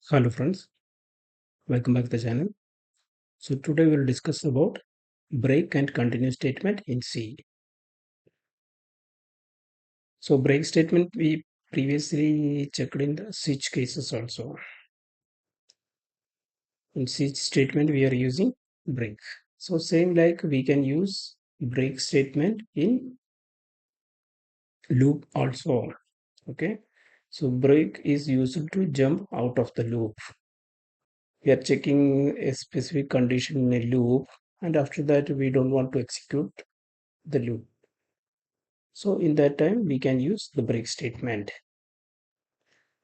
Hello friends, welcome back to the channel. So today we'll discuss about break and continue statement in C. So break statement we previously checked in the switch cases also. In switch statement we are using break. So same like we can use break statement in loop also. Okay. So break is used to jump out of the loop. We are checking a specific condition in a loop, and after that we don't want to execute the loop. So in that time, we can use the break statement.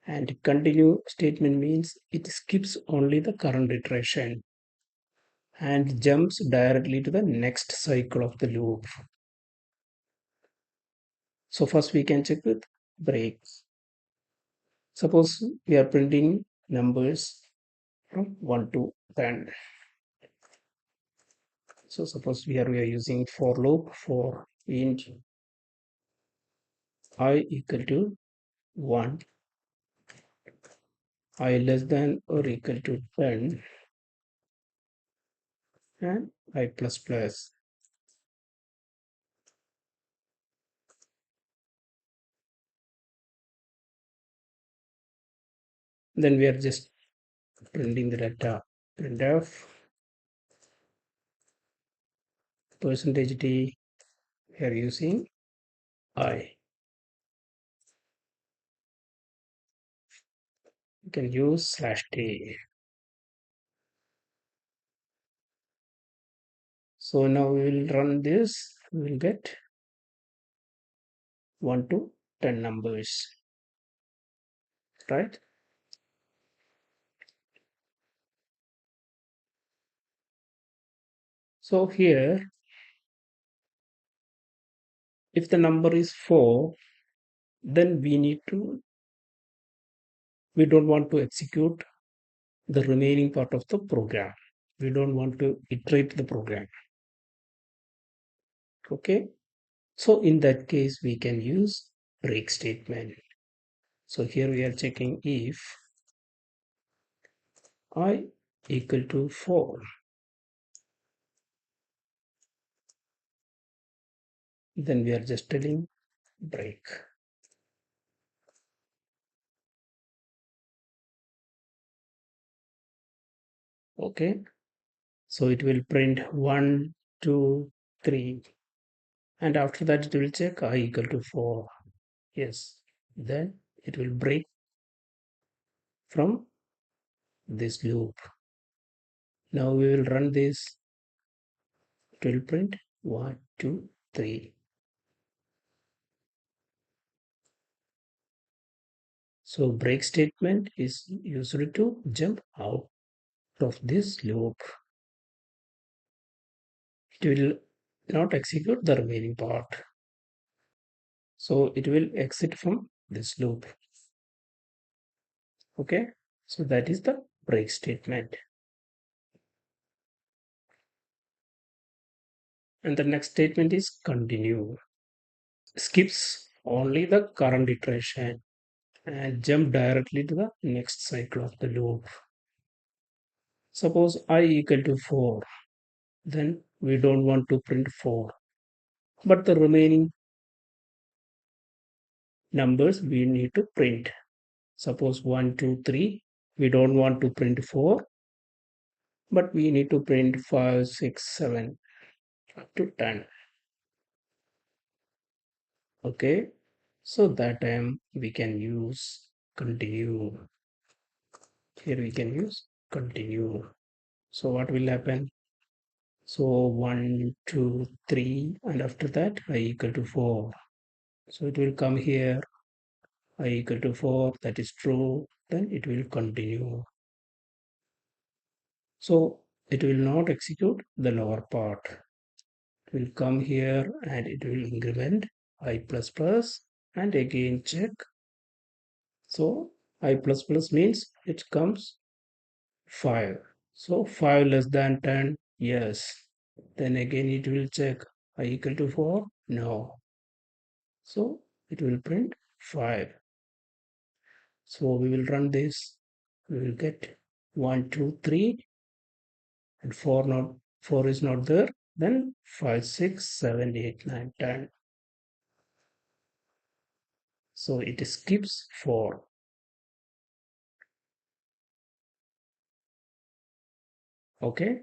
And continue statement means it skips only the current iteration and jumps directly to the next cycle of the loop. So first we can check with break. Suppose we are printing numbers from 1 to 10. So suppose we are using for loop for int I equal to 1, I less than or equal to 10, and I plus plus. Then we are just printing the data. Printf percentage d, we are using I. You can use /t. So now we will run this. We will get 1 to 10 numbers, right? So here, if the number is 4, then we don't want to execute the remaining part of the program. We don't want to iterate the program. Okay. So in that case, we can use break statement. So here we are checking if I equal to 4, then we are just telling break. Okay. So it will print 1, 2, 3, and after that it will check I equal to 4. Yes. Then it will break from this loop. Now we will run this. It will print 1, 2, 3. So break statement is used to jump out of this loop. It will not execute the remaining part. So it will exit from this loop. Okay. So that is the break statement. And the next statement is continue. Skips only the current iteration and jump directly to the next cycle of the loop. Suppose I equal to 4, then we don't want to print 4, but the remaining numbers we need to print. Suppose 1, 2, 3, we don't want to print 4, but we need to print 5, 6, 7 up to 10. Okay, so that time we can use continue. Here we can use continue. So what will happen? So 1, 2, 3, and after that I equal to 4. So it will come here, I equal to 4, that is true, then it will continue. So it will not execute the lower part. It will come here and it will increment I plus plus and again check. So I plus plus means it comes 5. So 5 less than 10, yes. Then again it will check I equal to 4, no. So it will print 5. So we will run this. we will get 1, 2, 3, and 4 is not there. Then 5, 6, 7, 8, 9, 10. So it skips 4. Okay.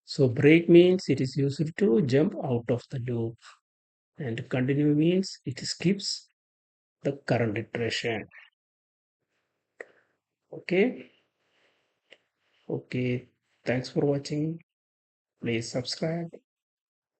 So break means it is used to jump out of the loop, and continue means it skips the current iteration. Okay. Okay. Thanks for watching. Please subscribe.